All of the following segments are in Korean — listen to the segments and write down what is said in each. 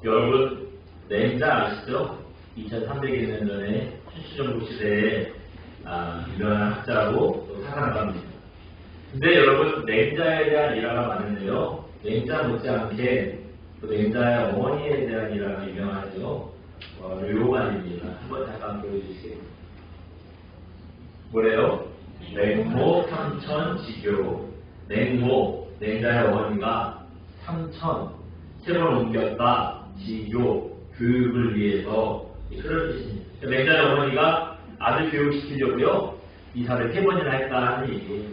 여러분 맹자 아시죠? 2300여 년 전에 춘추전국 시대에 유명한 학자고 또 사상가입니다. 근데 여러분 맹자에 대한 일화가 많은데요. 맹자 못지않게 또 맹자의 어머니에 대한 일화가 유명하죠. 요 말입니다. 한번 잠깐 보여주시겠습니다. 뭐래요? 맹모 삼천지교. 맹모, 맹자의 어머니가 삼천, 세번 옮겼다. 지교, 교육을 위해서 그런 뜻입니다. 맹자의 어머니가 아들 교육시키려고요. 이사를 3번이나 했다 하는 얘기예요.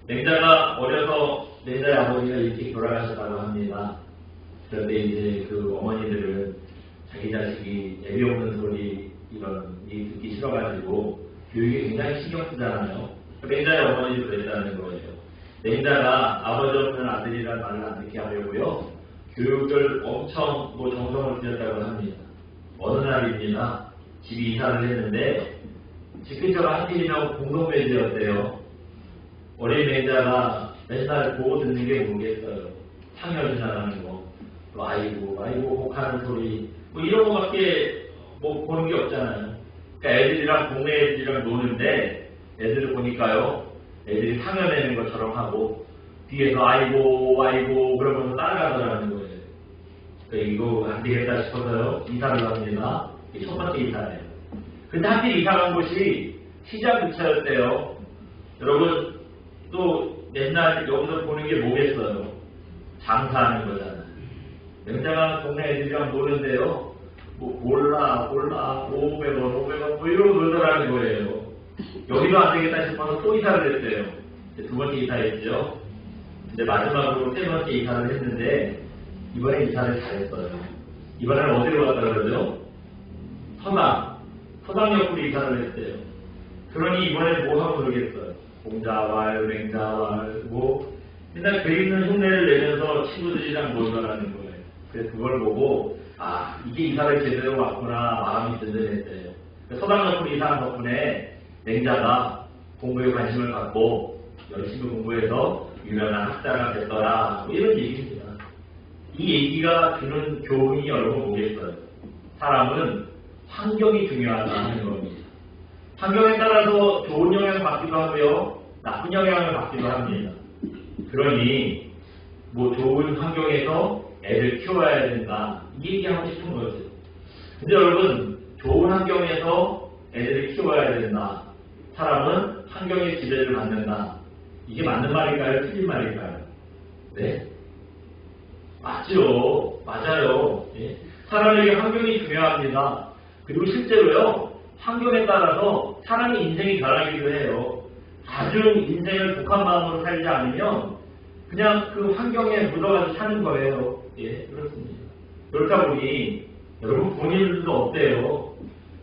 맹자가 어려서 맹자의 아버지가 일찍 돌아가셨다고 합니다. 그런데 이제 그 어머니들은 자기 자식이 애비 없는 소리 이런 얘기 듣기 싫어가지고 교육에 굉장히 신경 쓰잖아요. 맹자의 어머니도 그랬다는 거예요. 맹자가 아버지 없는 아들이라는 말을 안 듣게 하려고요. 교육을 엄청 정성을 들였다고 합니다. 어느 날입니다. 집이 이사를 했는데 집 근처가 하필이면 공동묘지였대요. 어린 맹자가 맨날 보고 듣는 게 뭐겠어요. 창렬지나가는 거, 또 아이고 혹하는 소리, 이런 거밖에 보는 게 없잖아요. 그러니까 애들이랑 동네 애들이랑 노는데 애들을 보니까요, 애들이 상여내는 것처럼 하고 뒤에서 아이고 그러면서 따라가더라는 거예요. 그러니까 이거 안 되겠다 싶어서요, 이사를 합니다. 이게 첫 번째 이사예요. 근데 하필 이사 간 곳이 시장 근처였대요. 여러분 또 맨날 여기서 보는 게 뭐겠어요? 장사하는 거잖아요. 맹자가 동네 애들이랑 노는데요, 몰라 500원 이러고 놀더라는 거예요. 여기도 안 되겠다 싶어서 또 이사를 했대요. 두 번째 이사했죠. 근데 마지막으로 세 번째 이사를 했는데 이번에 이사를 잘했어요. 이번에는 어디로 갔다 그러죠? 서당 옆으로 이사를 했대요. 그러니 이번에 뭐 하고 그러겠어요? 공자왈, 맹자왈, 맨날 배 있는 흉내를 내면서 친구들이랑 놀더라는 거예요. 그래서 그걸 보고 이게 이사를 제대로 왔구나 마음이 든든했대요. 서당 옆으로 이사한 덕분에 맹자가 공부에 관심을 갖고 열심히 공부해서 유명한 학자가 됐더라, 이런 얘기입니다. 이 얘기가 주는 교훈이 여러분 뭐겠어요? 사람은 환경이 중요하다 하는 겁니다. 환경에 따라서 좋은 영향을 받기도 하고요, 나쁜 영향을 받기도 합니다. 그러니 좋은 환경에서 애를 키워야 된다, 이 얘기하고 싶은 거죠. 근데 여러분, 좋은 환경에서 애들을 키워야 된다, 사람은 환경의 지배를 받는다, 이게 맞는 말일까요? 틀린 말일까요? 네? 맞죠. 맞아요. 예? 사람에게 환경이 중요합니다. 그리고 실제로요, 환경에 따라서 사람의 인생이 변하기도 해요. 아주 인생을 독한 마음으로 살지 않으면 그냥 그 환경에 묻어가서 사는 거예요. 예, 그렇습니다. 그렇다 보니 여러분 본인들도 어때요?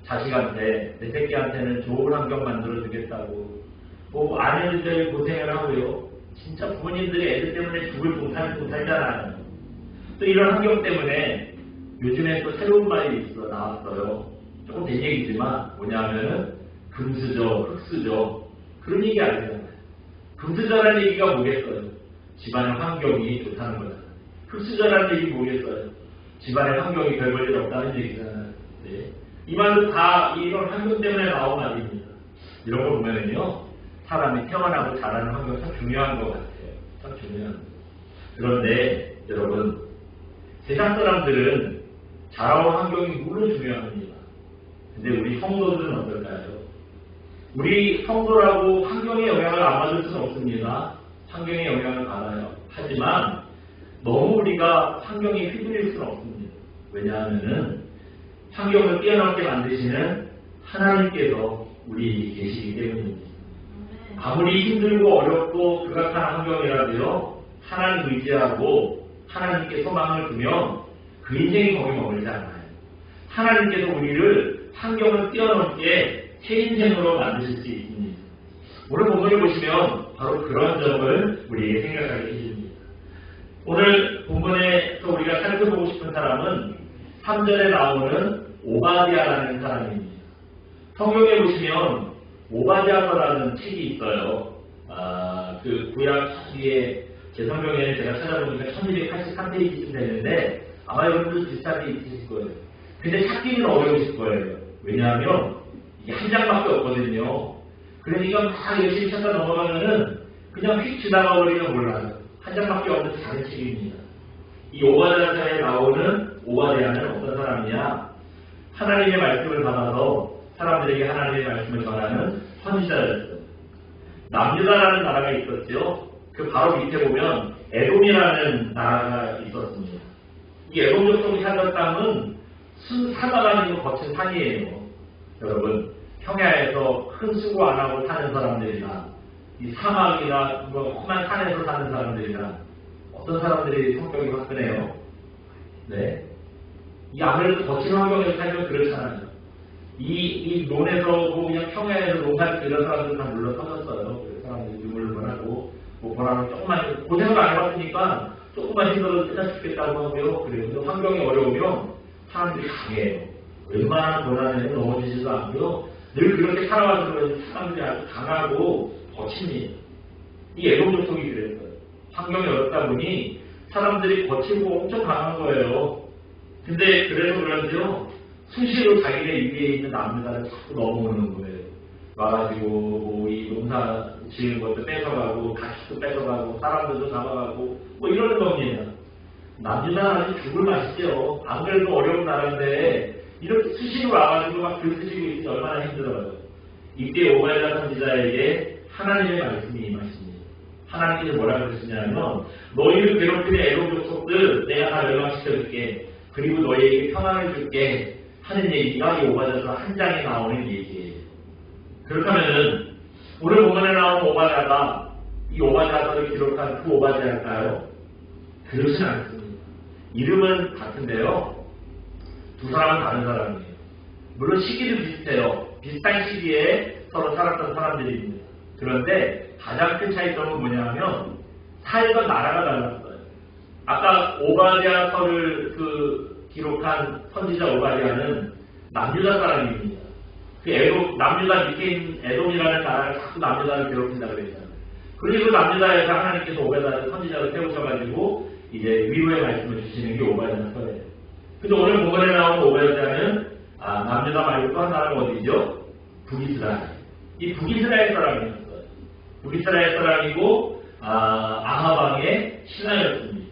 자식한테, 내 새끼한테는 좋은 환경 만들어 주겠다고 아내들 고생을 하고요, 진짜 부모님들이 애들 때문에 죽을 돈 살잖아요. 또 이런 환경 때문에 요즘에 또 새로운 말이 나왔어요. 조금 된 얘기지만 뭐냐면은 금수저, 흑수저, 그런 얘기 아니잖아요. 금수저라는 얘기가 뭐겠어요? 집안의 환경이 좋다는 거잖아요. 흑수저라는 얘기 뭐겠어요? 집안의 환경이 별 볼 일 없다는 얘기잖아요. 네. 이 말도 다 이런 환경 때문에 나온 말입니다. 이런 거 보면은요, 사람이 태어나고 자라는 환경이 참 중요한 것 같아요. 참 중요한. 그런데 여러분, 세상 사람들은 자라온 환경이 물론 중요합니다. 근데 우리 성도들은 어떨까요? 우리 성도라고 환경의 영향을 안 받을 수는 없습니다. 환경의 영향을 받아요. 하지만 너무 우리가 환경에 휘둘릴 수는 없습니다. 왜냐하면은 환경을 뛰어넘게 만드시는 하나님께서 우리 계시기 때문입니다. 아무리 힘들고 어렵고 극악한 환경이라도요, 하나님 의지하고 하나님께 소망을 두면 그 인생이 거기 머물지 않아요. 하나님께서 우리를 환경을 뛰어넘게 새 인생으로 만드실 수 있습니다. 오늘 본문을 보시면 바로 그런 점을 우리에게 생각하게 해줍니다. 오늘 본문에서 우리가 살펴보고 싶은 사람은 3절에 나오는 오바댜라는 사람입니다. 성경에 보시면 오바댜서라는 책이 있어요. 그 구약 뒤에 제 성경에는 제가 찾아보니까 1283페이지쯤 되는데 아마 여러분들 비슷한 게 있으실 거예요. 근데 찾기는 어려우실 거예요. 왜냐하면 이게 한 장밖에 없거든요. 그러니까 막 열심히 찾다 넘어가면은 그냥 휙 지나가 버리면 몰라요. 한 장밖에 없는 작은 책입니다. 이 오바댜서에 나오는 오바댜는 어떤 사람이냐? 하나님의 말씀을 받아서 사람들에게 하나님의 말씀을 전하는 선지자였어요. 남유다라는 나라가 있었죠. 그 바로 밑에 보면 에돔이라는 나라가 있었습니다. 이 에돔 족속이 살던 땅은 사마가 아니고 거친 산이에요. 여러분, 평야에서 큰 수고 안 하고 사는 사람들이나 이 사막이나 험한 산에서 사는 사람들이나 어떤 사람들이 성격이 화끈해요. 네. 이 아무래도 거친 환경에서 살면 그렇잖아요. 이 논에서 그냥 평야에서 농사를 이런 사람들은 다 물러서졌어요. 그 사람들이 눈물을 하고 뭐 보라는 조금만 고생을 안 해봤으니까 조금만 힘들어도 끝날 수 있겠다고 하고요. 그래서 환경이 어려우면 사람들이 강해요. 웬만한 고난에는 넘어지지도 않고요. 늘 그렇게 살아와서 그런지 사람들이 아주 강하고 거칩니다. 이 에돔 족속이 그랬어요. 환경이 어렵다 보니 사람들이 거치고 엄청 강한 거예요. 근데 그래서 그런지요. 수시로 자기네 위에 있는 남유다를 자꾸 넘어오는 거예요. 와가지고 뭐 이 농사 지은 것도 뺏어가고 가축도 뺏어가고 사람들도 잡아가고 뭐 이러는 겁니다. 남유다는 아주 죽을 맛이죠. 안 그래도 어려운 나라인데 이렇게 수시로 와가지고 막 들쓰시고 있으니 얼마나 힘들어요. 이때 오바댜 선지자에게 하나님의 말씀이 임하십니다. 하나님께서 뭐라고 그러시냐면 너희를 괴롭히는 에돔 족속들 내가 다 멸망시켜줄게. 그리고 너희에게 평안을 줄게 하는 얘기가 이 오바댜서 한 장에 나오는 얘기예요. 그렇다면은 오늘 본문에 나오는 오바댜가 이 오바댜서를 기록한 그 오바댜일까요? 그렇진 않습니다. 이름은 같은데요. 두 사람은 다른 사람이에요. 물론 시기도 비슷해요. 비슷한 시기에 서로 살았던 사람들입니다. 그런데 가장 큰 차이점은 뭐냐면 살던 나라가 달랐어요. 아까 오바댜서를 기록한 선지자 오바댜는 남유다 사람입니다. 그 남유다 밑에 있는 에돔이라는 나라를 자꾸 남유다를 괴롭힌다고 그랬잖아요. 그리고 남유다에서 하나님께서 오바댜를 선지자로 세우셔가지고 이제 위로의 말씀을 주시는 게 오바댜서예요. 근데 오늘 본문에 나온 오바댜는 남유다 말고 또 한 나라가 어디죠? 북이스라엘. 이 북이스라엘 사람이었어요. 북이스라엘 사람이고 아하방의 신하였습니다.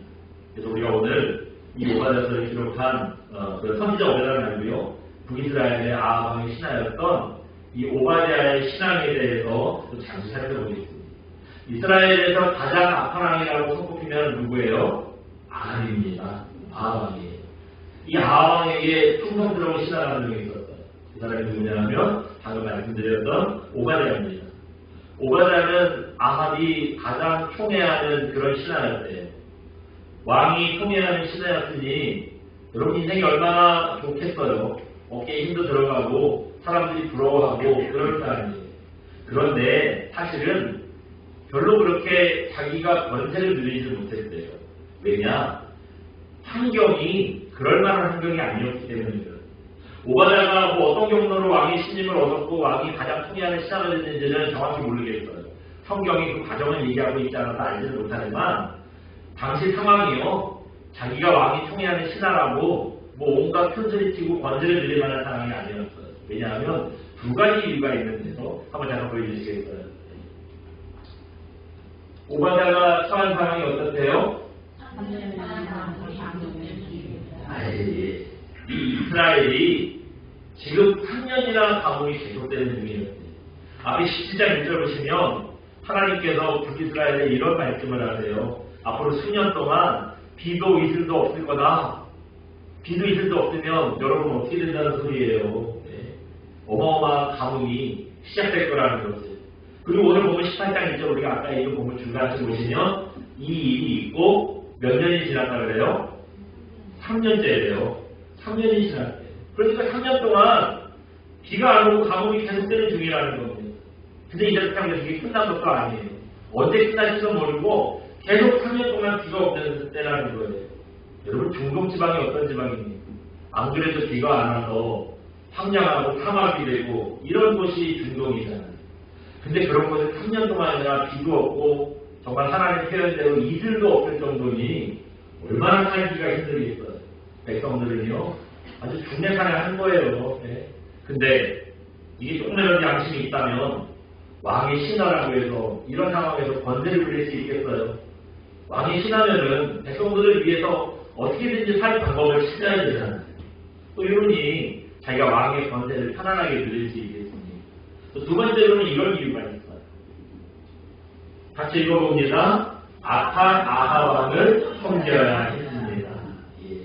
그래서 우리가 오늘 이 오바댜서를 기록한 그 선지자 오바댜는 아니고요. 북이스라엘의 아하방의 신하였던 이 오바댜의 신앙에 대해서 또 잠시 살펴보겠습니다. 이스라엘에서 가장 악한 왕이라고 손꼽히면 누구예요? 아합입니다. 아합왕이에요. 이 아합왕에게 충성스러운 신하가 한 명이 있었어요. 이 사람이 누구냐면 방금 말씀드렸던 오바댜입니다. 오바댜는 아합이 가장 총애하는 그런 신하였대요. 왕이 통해하는 시대였으니 여러분 인생이 얼마나 좋겠어요. 어깨에 힘도 들어가고 사람들이 부러워하고 그럴 사람이에요. 그런데 사실은 별로 그렇게 자기가 권세를 누리지 못했대요. 왜냐? 환경이 그럴 만한 환경이 아니었기 때문이에요. 오바댜가 뭐 어떤 경로로 왕의 신임을 얻었고 왕이 가장 통해하는 신하가 됐는지는 정확히 모르겠어요. 성경이 그 과정을 얘기하고 있지 않아서 알지는 못하지만 당시 상황이요. 자기가 왕이 통해하는 신하라고 뭐 온갖 큰소리 치고 권세를 누릴 만한 상황이 아니었어요. 왜냐하면 두 가지 이유가 있는데서 한번 잠깐 보여주시겠어요? 오바댜가 처한 상황이 어떻대요? 이 이스라엘이 지금 3년이나 가뭄이 계속되는 중이었어요. 앞에 17장 1절 보시면 하나님께서 북이스라엘에 이런 말씀을 하세요. 앞으로 수년 동안 비도 이슬도 없을 거다. 비도 이슬도 없으면 여러분 어떻게 된다는 소리예요. 네. 어마어마한 가뭄이 시작될 거라는 거죠. 그리고 오늘 보면 18장 1절 우리가 아까 읽은 본문 중간에 보시면 이 일이 있고 몇 년이 지났다 그래요? 3년째래요. 3년이 지났대요. 그러니까 3년 동안 비가 안 오고 가뭄이 계속되는 중이라는 겁니다. 근데 이제 그냥 이게 끝난 것도 아니에요. 언제 끝날지도 모르고 계속 3년 동안 비가 없는 때라는 거예요. 여러분 중동지방이 어떤 지방입니까? 안 그래도 비가 안 와서 황량하고 사막이 되고 이런 곳이 중동이잖아요. 근데 그런 곳에 3년 동안이나 비도 없고 정말 하나님 표현대로 이슬도 없을 정도니 얼마나 살기가 힘들겠어요. 백성들은요 아주 중내산에 한 거예요. 예. 근데 이게 조금이라도 양심이 있다면 왕이 신하라고 해서 이런 상황에서 권세를 부릴 수 있겠어요? 왕이 신하면은 백성들을 위해서 어떻게든지 살 방법을 찾아야 되잖아요. 또 이러니 자기가 왕의 권세를 편안하게 누릴 수 있겠습니다. 또 두 번째로는 이런 이유가 있어요. 같이 읽어봅니다. 악한 아하 왕을 섬겨야 했습니다. 예.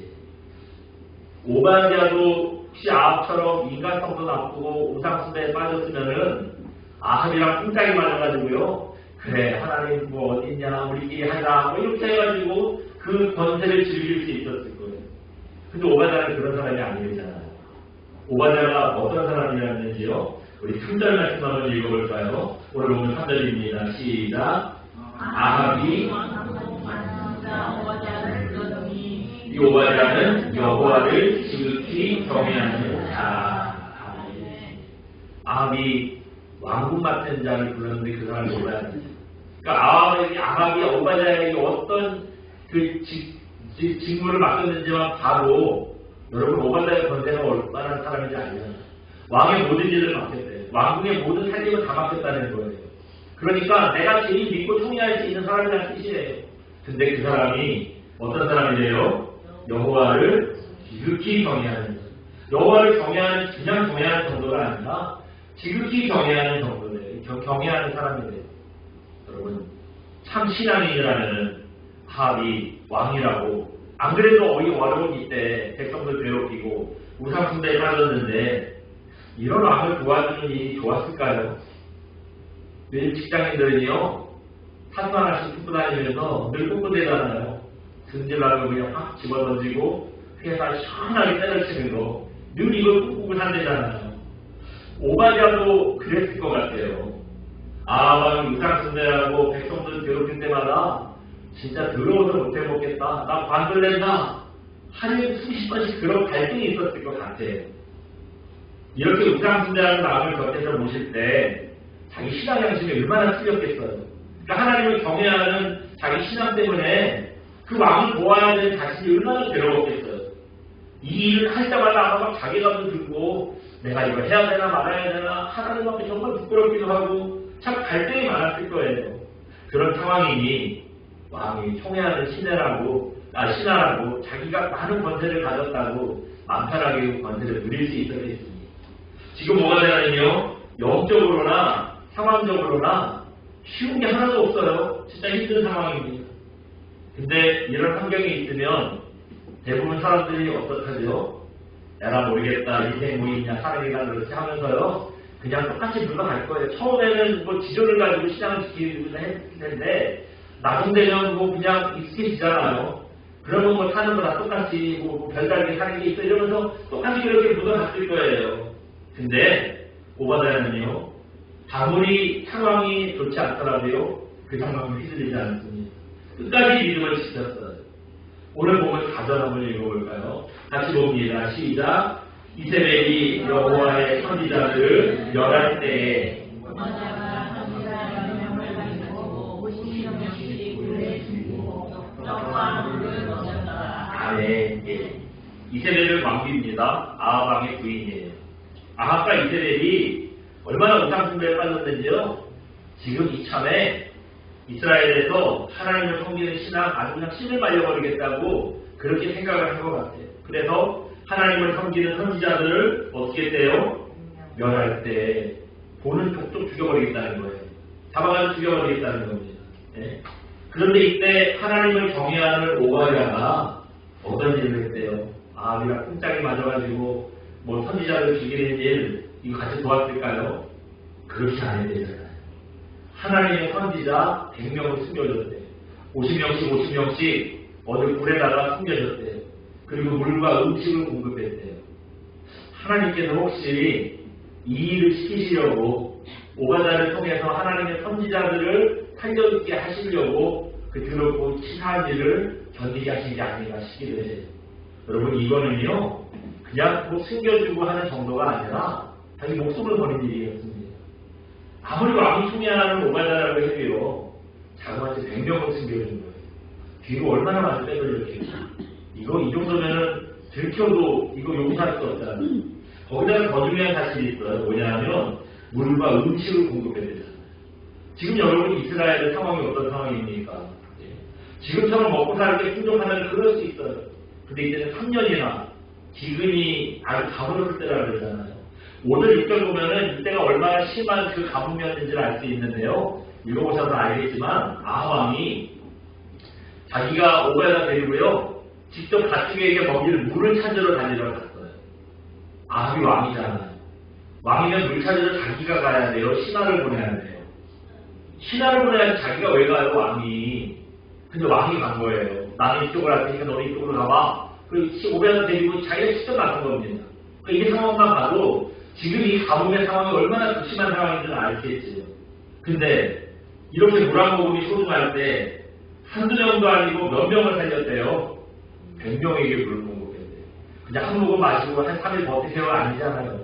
오바댜도 혹시 아합처럼 인간성도 나쁘고 우상숭배에 빠졌으면은 아합이랑 꿍짝이 맞아가지고요. 그래 하나님 뭐 어딨냐 우리끼리 하자 뭐 이렇게 해가지고 그 권세를 즐길 수 있었을 거예요. 근데 오바댜는 그런 사람이 아니잖아요. 오바댜가 어떤 사람이었는지요. 우리 3절 말씀 한번 읽어볼까요? 오늘 보면 3절입니다. 시작. 아합이 이 오바댜는 여호와를 지극히 경외하는 자. 아합이 왕궁 맡은 자를 불렀는데 그 사람이 오바댜죠. 그러니까 아합이 오바댜에게 어떤 그 직무를 맡겼는지만 봐도 여러분 오바댜의 권세가 얼마나 사람인지 알잖아요. 왕의 모든 일을 맡겼대요. 왕궁의 모든 살림을 다 맡겼다는 거예요. 그러니까 내가 제일 믿고 통일할 수 있는 사람이라는 뜻이에요. 근데 그 사람이 어떤 사람이래요? 여호와를 지극히 경외하는 거예요. 여호와를 경외하는 그냥 경외하는 정도가 아니라 지극히 경외하는 정도예요. 경외하는 사람이래요. 여러분 참 신앙인이라면은 아합이 왕이라고 안 그래도 어려운 이때 백성들 괴롭히고 우상숭배에 빠졌는데 이런 왕을 도와주는 일이 좋았을까요? 요즘 직장인들은요 사수 하나씩 품고 다니면서 늘 ቁ꾸대잖아요. 승질나면 그냥 확 집어던지고 회사 시원하게 때려치는 거 늘 이걸 꾹꾹 산대잖아요. 오바댜도 그랬을 것 같아요. 아합이 우상숭배하고 백성들 괴롭힐 때마다 진짜 더러워서 못해먹겠다. 나 관둘랜다. 하루에 수십 번씩 그런 갈등이 있었을 것 같아요. 이렇게 우상숭배하는 마음을 곁에서 모실 때 자기 신앙 양심이 얼마나 틀렸겠어요. 그러니까 하나님을 경외하는 자기 신앙 때문에 그 왕을 도와야 되는 자신이 얼마나 괴로웠겠어요. 이 일을 할 때마다 아마 자괴감도 들고 내가 이걸 해야 되나 말아야 되나 하나님 앞에 정말 부끄럽기도 하고 참 갈등이 많았을 거예요. 그런 상황이니 왕이 총애하는 신하라고 자기가 많은 권세를 가졌다고 마음 편하게 권세를 누릴 수 있었겠습니다. 지금 뭐가 되냐면요. 영적으로나 상황적으로나 쉬운 게 하나도 없어요. 진짜 힘든 상황입니다. 근데 이런 환경이 있으면 대부분 사람들이 어떡하죠? 내가 모르겠다. 인생 뭐 있냐. 사랑이나 그렇게 하면서요. 그냥 똑같이 물러갈 거예요. 처음에는 뭐 지존을 가지고 신앙을 지키기도 했을 텐데 나중 되면 뭐 그냥 익숙해지잖아요. 그러면 뭐 사는 거 다 똑같이 뭐 별다르게 사는 게 있어 이러면서 똑같이 그렇게 묻어갔을 거예요. 근데 오바댜는요. 아무리 상황이 좋지 않더라도요. 그 상황을 휘둘리지 않습니다. 끝까지 믿음을 지켰어요. 오늘 보면 4절 한번 읽어볼까요? 같이 봅니다. 시작. 이세벨이 여호와의 선지자들을 멸할 때에 아멘. 이세벨은 왕비입니다. 아합 왕의 부인이에요. 아합과 이세벨이 얼마나 우상숭배에 빠졌는지요. 지금 이참에 이스라엘에서 하나님을 섬기는 신앙 아주 그냥 신을 말려버리겠다고 그렇게 생각을 한 것 같아요. 그래서 하나님을 섬기는 선지자들을 어떻게 했대요? 멸할 때 보는 족족 죽여버리겠다는 거예요. 잡아가지고 죽여버리겠다는 겁니다. 네. 그런데 이때 하나님을 경외하는 오바댜가 어떤 일을 했대요? 아합이랑 쿵짝이 맞아가지고 뭐 선지자를 죽이는 일 이거 같이 도왔을까요? 그렇지 않았대요. 하나님의 선지자 100명을 숨겨줬대요. 50명씩 어디 굴에다가 숨겨줬대요. 그리고 물과 음식을 공급했대요. 하나님께서 혹시 이 일을 시키시려고 오바댜를 통해서 하나님의 선지자들을 살려있게 하시려고 그 더럽고 치사한 일을 견디게 하신 게 아닌가 싶기도 해요. 여러분 이거는요 그냥 뭐 숨겨주고 하는 정도가 아니라 자기 목숨을 버린 일이었습니다. 아무리 왕이 총애하는 오바댜라고 해도요 자그마치 100명을 숨겨준 거예요. 뒤로 얼마나 많이 빼돌렸겠지. 이 정도면은 들켜도 이거 용서할 수 없잖아요. 거기다가 더 중요한 사실이 있어요. 뭐냐면 물과 음식을 공급해야 되잖아요. 지금 여러분 이스라엘의 상황이 어떤 상황입니까? 지금처럼 먹고 사는 게 풍족하면 그럴 수 있어요. 근데 이제는 3년이나 기근이 아주 가물었을 때라 그러잖아요. 오늘 6절 보면은 이때가 얼마나 심한 그 가뭄이었는지를 알 수 있는데요. 읽어보셔서 알겠지만 아합왕이 자기가 오바에다 데리고요. 직접 가축에게 먹일 물을 찾으러 다니러 갔어요. 아합이 왕이잖아요. 왕이면 물 찾으러 자기가 가야 돼요. 신하를 보내야 돼요. 신하를 보내야지 자기가 왜 가요, 왕이. 근데 왕이 간 거예요. 나는 이쪽으로 갈 테니까 너는 이쪽으로 가봐. 그리고 오바에다 데리고 자기가 직접 나선 겁니다. 이게 상황만 봐도 지금 이 가뭄의 상황이 얼마나 극심한 상황인지는 알겠지요. 근데 이렇게 물 한 모금이 소중할 때 한두 명도 아니고 몇 명을 살렸대요. 100명에게 물을 공급했대요. 그냥 한 모금 마시고 한 3일 버티세요 아니잖아요.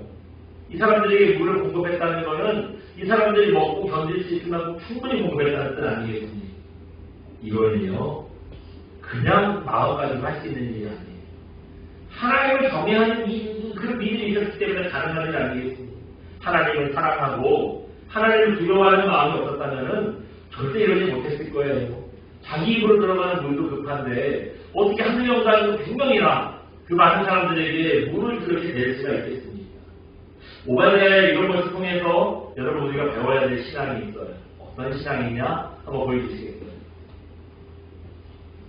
이 사람들에게 물을 공급했다는 거는 이 사람들이 먹고 견딜 수 있을 만큼 충분히 공급했다는 뜻 아니겠습니까? 이거는요. 그냥 마음 가지고 할 수 있는 일이 아니에요. 하나님을 경외하는 그 믿음이 있었기 때문에 가능한 일이 아니겠습니까? 하나님을 사랑하고 하나님을 두려워하는 마음이 없었다면 절대 이러지 못했을 거예요. 자기 입으로 들어가는 물도 급한데 어떻게 한두 명도 아니고 100명이나 그 많은 사람들에게 물을 그렇게 낼 수가 있겠습니까? 오바댜의 이런 것을 통해서 여러분 우리가 배워야 될 신앙이 있어요. 어떤 신앙이냐? 한번 보여주시겠어요?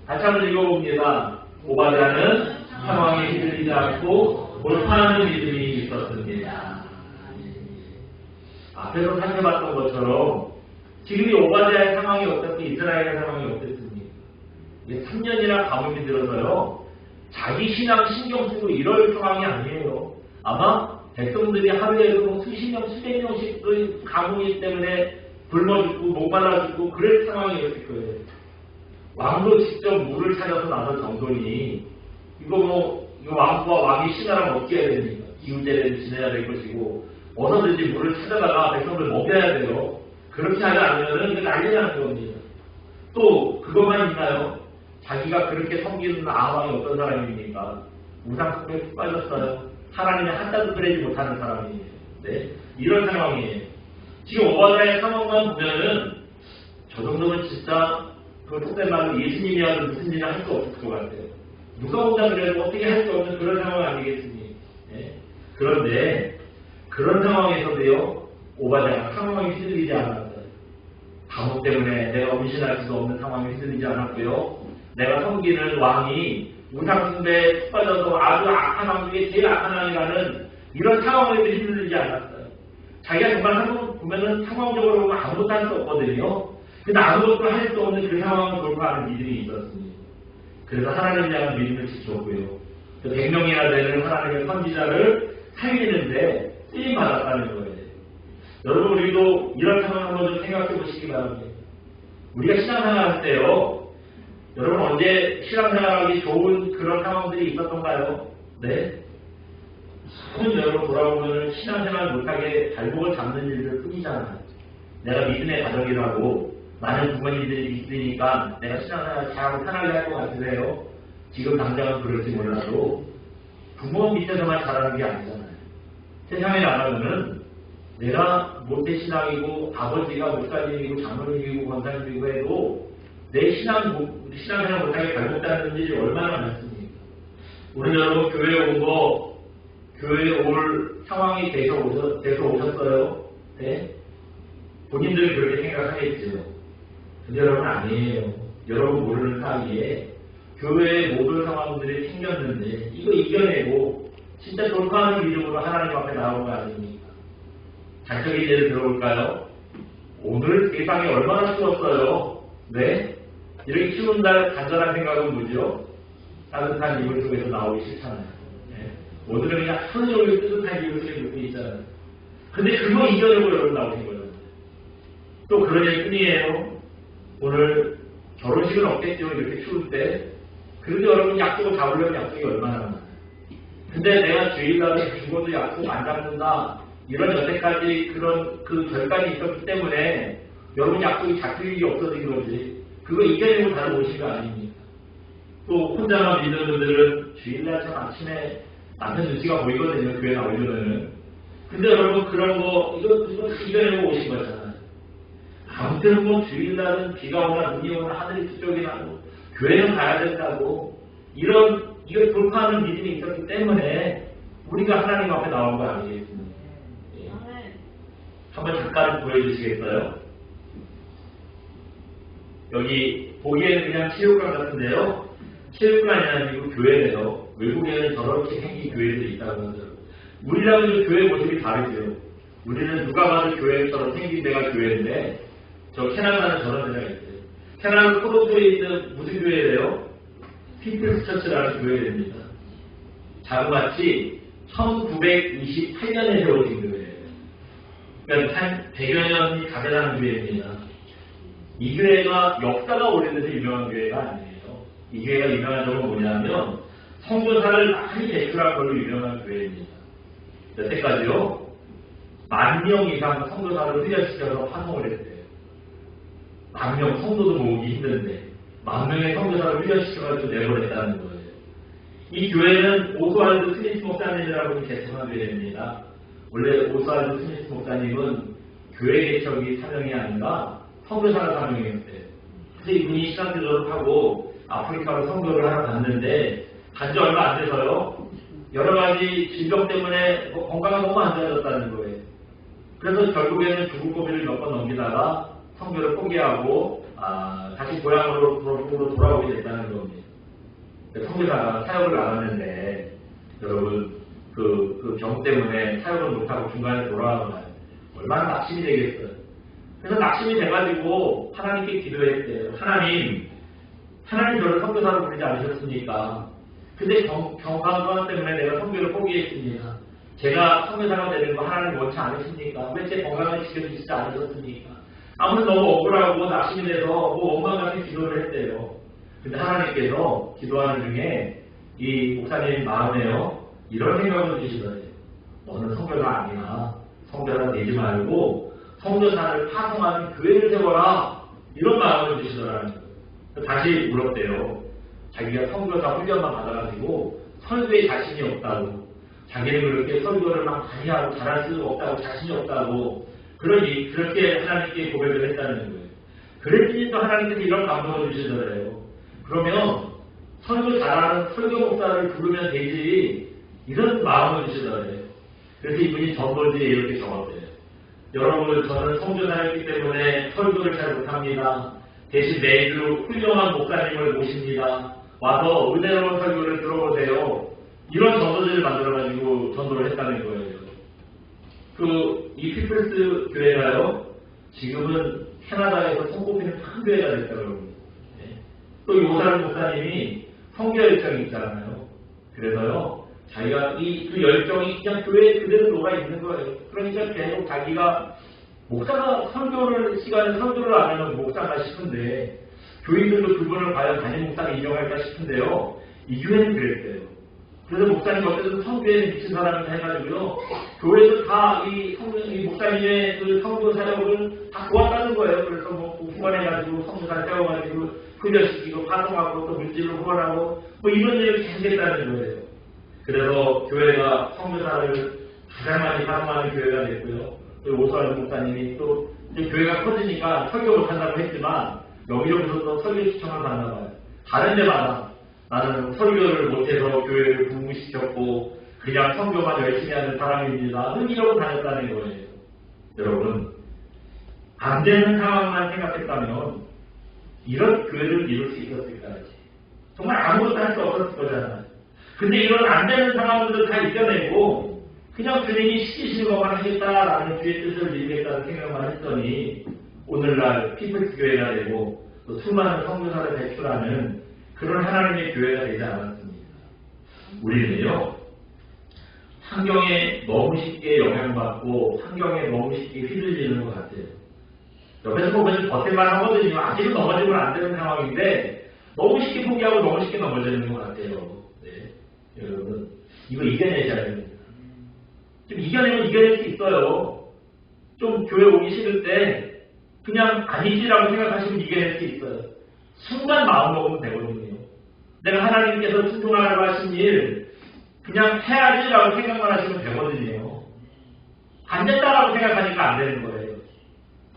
다시 한번 읽어봅니다. 오바댜는 상황에 휘둘리지 않고 돌파하는 믿음이 있었습니다. 앞에서 살펴봤던 것처럼 지금 이 오바댜의 상황이 어떻게 이스라엘의 상황이 어땠습니까? 3년이나 가뭄이 들어서요. 자기 신앙 신경 쓰고 이럴 상황이 아니에요. 아마 백성들이 하루에도 수십 명, 수백 명씩 그 가뭄이 때문에 굶어 죽고 목말라 죽고 그럴 상황이었을 거예요. 왕도 직접 물을 찾아서 나설 정도니 이거 왕과 왕이 신하랑 어떻게 해야 됩니까? 기후제를 지내야 될 것이고 어서든지 물을 찾아다가 백성들 먹여야 돼요. 그렇게 하지 않으면 이게 난리 나는 겁니다. 또 그것만 있나요? 자기가 그렇게 섬기는 아합이 어떤 사람입니까? 우상숭배에 푹 빠졌어요. 하나님의 한자도 그리지 못하는 사람이에요. 네? 이런 상황이에요. 지금 오바댜의 상황만 보면은 저 정도면 진짜 그 속된 말로 예수님이야도 무슨 일을 할 수 없을 것 같아요. 누가 온다 그래도 어떻게 할 수 없는 그런 상황 아니겠습니까? 네? 그런데 그런 상황에서도요. 오바댜가 상황에 휘둘리지 않았어요. 가뭄 때문에 내가 음신할 수도 없는 상황에 휘둘리지 않았고요. 내가 섬기는 왕이 우상숭배에 푹 빠져서 아주 악한 왕 중에 제일 악한 왕이라는 이런 상황에도 휘둘리지 않았어요. 자기가 정말 한번 보면은 상황적으로 보면 아무것도 할 수 없거든요. 근데 아무것도 할 수 없는 그 상황을 돌파하는 믿음이 있었습니다. 그래서 하나님을 향한 믿음을 지켰고요. 100명이나 되는 하나님의 선지자를 살리는데 쓰임 받았다는 거예요. 여러분 우리도 이런 상황 한번 좀 생각해 보시기 바랍니다. 우리가 신앙생활 할 때요. 여러분 언제 신앙생활하기 좋은 그런 상황들이 있었던가요? 네? 저는 여러분 돌아보면 신앙생활 못하게 발목을 잡는 일들 뿐이잖아요. 내가 믿음의 가정이라고 많은 부모님들이 믿으니까 내가 신앙생활 잘하고 편하게 할 것 같으세요. 지금 당장은 그럴지 몰라도 부모 밑에서만 잘하는 게 아니잖아요. 세상에 나가면은 내가 모태신앙이고 아버지가 목사님이고 장로님이고 권사님이고 해도 내 신앙생활 못하게 발목잡는 일이 얼마나 많습니까? 우리 여러분 교회에 온 거 교회에 올 상황이 돼서 오셨어요? 네? 본인들은 그렇게 생각하겠죠. 근데 여러분 아니에요. 여러분 모르는 사이에 교회의 모든 상황들이 생겼는데 이거 이겨내고 진짜 돌파하는 믿음으로 하나님 앞에 나온 거 아닙니까? 단적인 예를 들어볼까요? 오늘 세상이 얼마나 추웠어요? 네? 이렇게 추운 날 간절한 생각은 뭐죠? 따뜻한 이불 속에서 나오기 싫잖아요. 네? 오늘은 그냥 하루 종일 따뜻한 이불 속에 눕고 있잖아요. 근데 그거 이겨내고 여러분 나오신 거예요. 또 그런 얘기뿐이에요. 오늘 결혼식은 없겠죠. 이렇게 추울 때. 그래도 여러분 약속을 잡으려면 약속이 얼마나 많아요. 근데 내가 주일날에 죽어도 약속 안 잡는다. 이런 여태까지 그런 그 결단이 있었기 때문에 여러분 약속이 잡힐 일이 없어진 거지. 그거 이겨내고 다른 오신 거 아닙니까? 또 혼자만 믿는 분들은 주일날 참 아침에 남편 눈치가 보이거든요. 교회 나오려면은. 근데 여러분 그런 거 이거 이겨내고 오신 거잖아요. 아무튼 뭐 주일날은 비가 오나 눈이 오나 하늘이 두쪽이 나고 교회는 가야 된다고 이걸 돌파하는 믿음이 있었기 때문에 우리가 하나님 앞에 나온 거 아니겠습니까? 예. 한번 잠깐 보여주시겠어요? 여기 보기에는 그냥 체육관 같은데요. 체육관이 아니고 교회래요. 외국에는 저렇게 생긴 교회들이 있다고 하더라고요. 우리랑은 교회 모습이 다르죠. 우리는 누가 봐도 교회처럼 생긴 데가 교회인데 저 캐나다는 저런 데가 있어요. 캐나다 토론토에 있는 무슨 교회래요? 피플스 처치라는 교회입니다. 자그마치 1928년에 세워진 교회예요. 그러니까 한 100여 년이 다 되는 교회입니다. 이 교회가 역사가 오래돼서 유명한 교회가 아니에요. 이 교회가 유명한 점은 뭐냐면 선교사를 많이 배출한 걸로 유명한 교회입니다. 여태까지요 10,000명 이상 선교사를 훈련시켜서 파송을 했대요. 10,000명 성도도 모으기 힘든데 10,000명의 선교사를 훈련시켜가지고 내보냈다는 거예요. 이 교회는 오스왈드 스미스 목사님이라고 개척한 교회입니다. 원래 오스왈드 스미스 목사님은 교회 개척이 사명이 아니라 선교사가 사명이었대요. 그래서 이분이 신학교 졸업하고 아프리카로 선교를 하러 갔는데 간지 얼마 안 돼서요. 여러 가지 질병 때문에 건강이 너무 안 좋아졌다는 거예요. 그래서 결국에는 죽을 고비를 몇 번 넘기다가 선교를 포기하고 다시 고향으로 돌아오게 됐다는 겁니다. 선교사가 사역을 나갔는데 여러분 그 병 때문에 사역을 못하고 중간에 돌아가면 얼마나 낙심이 되겠어요. 그래서 낙심이 돼가지고 하나님께 기도했대요. 하나님 저를 선교사로 부르지 않으셨습니까? 근데 건강 때문에 내가 선교를 포기했습니다. 제가 선교사가 되는 거 하나님 원치 않으십니까? 왜 제 건강을 지켜주시지 않으셨습니까? 아무튼 너무 억울하고 낙심이 돼서 원망 같은 기도를 했대요. 근데 하나님께서 기도하는 중에 이 목사님 마음에요 이런 생각을 주시더래요. 너는 선교사 아니야. 선교사 되지 말고 선교사를 파송하는 교회를 세워라. 이런 마음을 주시더라는 거예요. 다시 물었대요. 자기가 선교사 훈련만 받아가지고 설교에 자신이 없다고, 자기는 그렇게 설교를 막 많이 하고 잘할 수 없다고, 자신이 없다고 그렇게 하나님께 고백을 했다는 거예요. 그랬더니 또 하나님께서 이런 감동을 주시더래요. 그러면 설교 잘하는 설교 목사를 부르면 되지, 이런 마음을 주시더래요. 그래서 이분이 전번지에 이렇게 적었대요. 여러분, 저는 선교사였기 때문에 설교를 잘 못합니다. 대신 매주 훌륭한 목사님을 모십니다. 와서 은혜로운 설교를 들어보세요. 이런 전도지를 만들어가지고 전도를 했다는 거예요. 이 피플스 교회가요, 지금은 캐나다에서 손꼽히는 큰 교회가 됐더라고요. 네. 또 요사르 목사님이 선교 열정이 있잖아요. 그래서요, 자기가 그 열정이 그냥 교회에 그대로 녹아 있는 거예요. 그러니까 계속 자기가 목사가 시간에 설교를 안 하면 목사가 싶은데, 교인들도 그분을 과연 담임 목사가 인정할까 싶은데요. 이 교회는 그랬대요. 그래서 목사님 어쨌든 선교에 미친 사람이다 해가지고요. 교회도 다 이 목사님의 그 선교 사역을 다 도왔다는 거예요. 그래서 후원해가지고 선교사 세워가지고 훈련시키고 파송하고 또 물질로 후원하고 이런 일을 계속 했다는 거예요. 그래서 교회가 선교사를 가장 많이 파송하는 교회가 됐고요. 오스왈드 목사님이 또 이제 교회가 커지니까 설교 못한다고 했지만 여기저기서 또 설교 시청을 받나 봐요. 다른 데마다 나는 설교를 못해서 교회를 붕괴시켰고 그냥 선교만 열심히 하는 사람입니다. 이러고 다녔다는 거예요. 여러분, 안 되는 상황만 생각했다면 이런 교회를 이룰 수 있었을까요? 정말 아무것도 할 수 없었을 거잖아요. 근데 이런 안 되는 상황들을 다 이겨내고 그냥 주님이 시키시는 것만 하겠다라는 주의 뜻을 이루겠다는 생각만 했더니 오늘날 피플스 교회가 되고 또 수많은 선교사를 배출하는 그런 하나님의 교회가 되지 않았습니다. 우리는요, 환경에 너무 쉽게 영향받고 환경에 너무 쉽게 휘둘리는 것 같아요. 옆에서 보면 버틸만 하거든요. 아직은 넘어지면 안 되는 상황인데 너무 쉽게 포기하고 너무 쉽게 넘어지는 것 같아요. 네. 여러분, 이거 이겨내셔야 됩니다. 좀 이겨내면 이겨낼 수 있어요. 좀 교회 오기 싫을 때 그냥 아니지라고 생각하시면 이겨낼 수 있어요. 순간 마음 먹으면 되거든요. 내가 하나님께서 순종하라고 하신 일 그냥 해야지라고 생각만 하시면 되거든요. 안 된다라고 생각하니까 안 되는 거예요.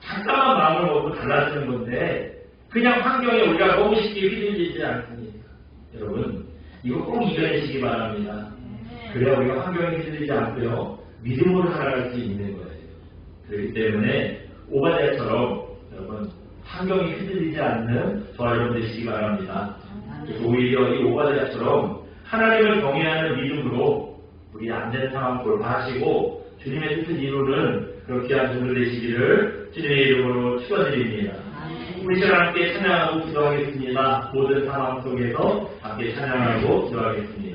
잠깐만 마음을 먹고 달라지는 건데 그냥 환경에 우리가 너무 쉽게 휘둘리지 않습니까? 여러분 이거 꼭 이겨내시기 바랍니다. 그래야 우리가 환경에 휘둘리지 않고요. 믿음으로 살아갈 수 있는 거예요. 그렇기 때문에 오바댜처럼 여러분 환경이 휘둘리지 않는 저와 여러분 되시기 바랍니다. 그래서 오히려 이 오바댜처럼 하나님을 경외하는 믿음으로 우리 안 되는 상황 돌파하시고 주님의 뜻을 이루는 그런 귀한 분들 되시기를 주님의 이름으로 축원드립니다. 우리 시간 함께 찬양하고 기도하겠습니다. 모든 상황 속에서 함께 찬양하고 기도하겠습니다.